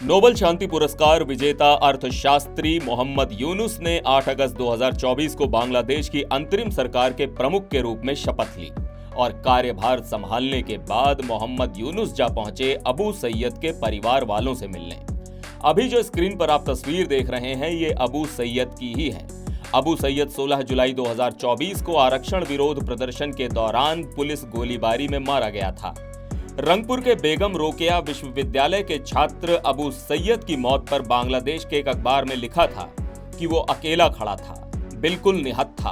Nobel शांति पुरस्कार विजेता अर्थशास्त्री मोहम्मद यूनुस ने 8 अगस्त 2024 को बांग्लादेश की अंतरिम सरकार के प्रमुख के रूप में शपथ ली और कार्यभार संभालने के बाद मोहम्मद यूनुस जा पहुंचे अबू सैयद के परिवार वालों से मिलने। अभी जो स्क्रीन पर आप तस्वीर देख रहे हैं ये अबू सैयद की ही है। अबू सैयद 16 जुलाई 2024 को आरक्षण विरोध प्रदर्शन के दौरान पुलिस गोलीबारी में मारा गया था। रंगपुर के बेगम रोकेया विश्वविद्यालय के छात्र अबू सैयद की मौत पर बांग्लादेश के एक अखबार में लिखा था कि वो अकेला खड़ा था, बिल्कुल निहत्था,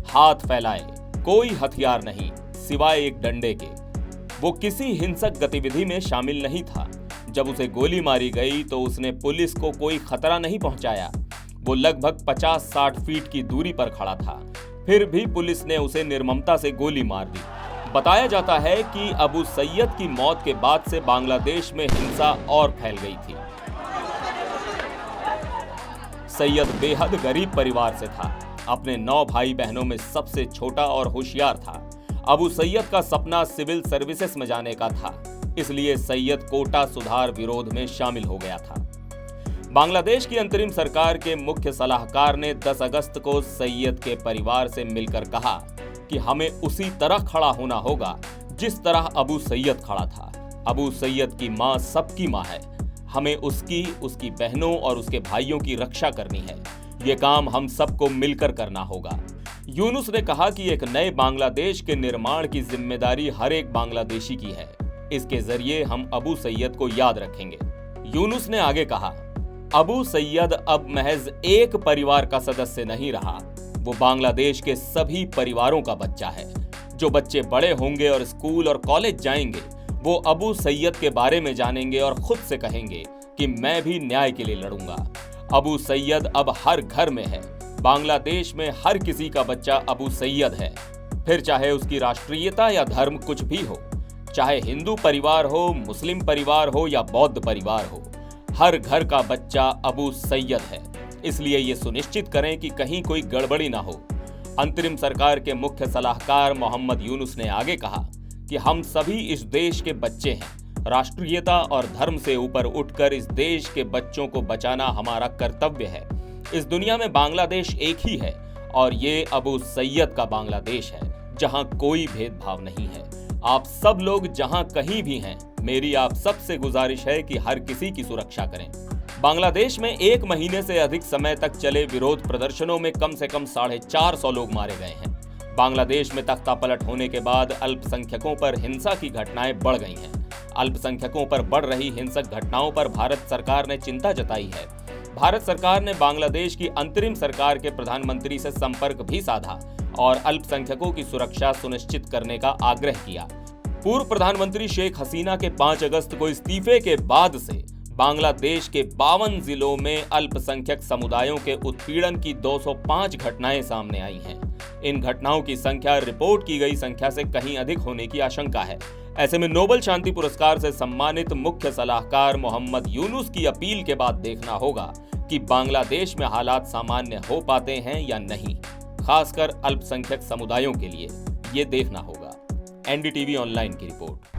हाथ फैलाए, कोई हथियार नहीं सिवाय एक डंडे के। वो किसी हिंसक गतिविधि में शामिल नहीं था। जब उसे गोली मारी गई तो उसने पुलिस को कोई खतरा नहीं पहुंचाया। वो लगभग 50-60 फीट की दूरी पर खड़ा था, फिर भी पुलिस ने उसे निर्ममता से गोली मार दी। बताया जाता है कि अबू सैयद की मौत के बाद से बांग्लादेश में हिंसा और फैल गई थी। सैयद बेहद गरीब परिवार से था। अपने 9 भाई बहनों में सबसे छोटा और होशियार था। अबू सैयद का सपना सिविल सर्विसेज में जाने का था, इसलिए सैयद कोटा सुधार विरोध में शामिल हो गया था। बांग्लादेश की अंतरिम सरकार के मुख्य सलाहकार ने 10 अगस्त को सैयद के परिवार से मिलकर कहा कि हमें उसी तरह खड़ा होना होगा जिस तरह अबू सैयद खड़ा था। अबू सैयद की मां सबकी मां है। हमें उसकी बहनों और उसके भाइयों की रक्षा करनी है। ये काम हम सबको मिलकर करना होगा। यूनुस ने कहा कि एक नए बांग्लादेश के निर्माण की जिम्मेदारी हर एक बांग्लादेशी की है। इसके जरिए हम अबू सैयद को याद रखेंगे। यूनुस ने आगे कहा, अबू सैयद अब महज एक परिवार का सदस्य नहीं रहा, वो बांग्लादेश के सभी परिवारों का बच्चा है। जो बच्चे बड़े होंगे और स्कूल और कॉलेज जाएंगे वो अबू सैयद के बारे में जानेंगे और खुद से कहेंगे कि मैं भी न्याय के लिए लड़ूंगा। अबू सैयद अब हर घर में है। बांग्लादेश में हर किसी का बच्चा अबू सैयद है, फिर चाहे उसकी राष्ट्रीयता या धर्म कुछ भी हो, चाहे हिंदू परिवार हो, मुस्लिम परिवार हो या बौद्ध परिवार हो, हर घर का बच्चा अबू सैयद है। इसलिए ये सुनिश्चित करें कि कहीं कोई गड़बड़ी ना हो। अंतरिम सरकार के मुख्य सलाहकार मोहम्मद यूनुस ने आगे कहा कि हम सभी इस देश के बच्चे हैं। राष्ट्रीयता और धर्म से ऊपर उठकर इस देश के बच्चों को बचाना हमारा कर्तव्य है। इस दुनिया में बांग्लादेश एक ही है और ये अबू सैयद का बांग्लादेश है जहां कोई भेदभाव नहीं है। आप सब लोग जहां कहीं भी हैं, मेरी आप सबसे गुजारिश है कि हर किसी की सुरक्षा करें। बांग्लादेश में 1 महीने से अधिक समय तक चले विरोध प्रदर्शनों में कम से कम 450 लोग मारे गए हैं। बांग्लादेश में तख्तापलट होने के बाद अल्पसंख्यकों पर हिंसा की घटनाएं बढ़ गई हैं। अल्पसंख्यकों पर बढ़ रही हिंसक घटनाओं पर भारत सरकार ने चिंता जताई है। भारत सरकार ने बांग्लादेश की अंतरिम सरकार के प्रधानमंत्री से संपर्क भी साधा और अल्पसंख्यकों की सुरक्षा सुनिश्चित करने का आग्रह किया। पूर्व प्रधानमंत्री शेख हसीना के 5 अगस्त को इस्तीफे के बाद से बांग्लादेश के 52 जिलों में अल्पसंख्यक समुदायों के उत्पीड़न की 205 घटनाएं सामने आई हैं। इन घटनाओं की संख्या रिपोर्ट की गई संख्या से कहीं अधिक होने की आशंका है। ऐसे में नोबेल शांति पुरस्कार से सम्मानित मुख्य सलाहकार मोहम्मद यूनुस की अपील के बाद देखना होगा कि बांग्लादेश में हालात सामान्य हो पाते हैं या नहीं, खासकर अल्पसंख्यक समुदायों के लिए ये देखना होगा। एनडीटीवी ऑनलाइन की रिपोर्ट।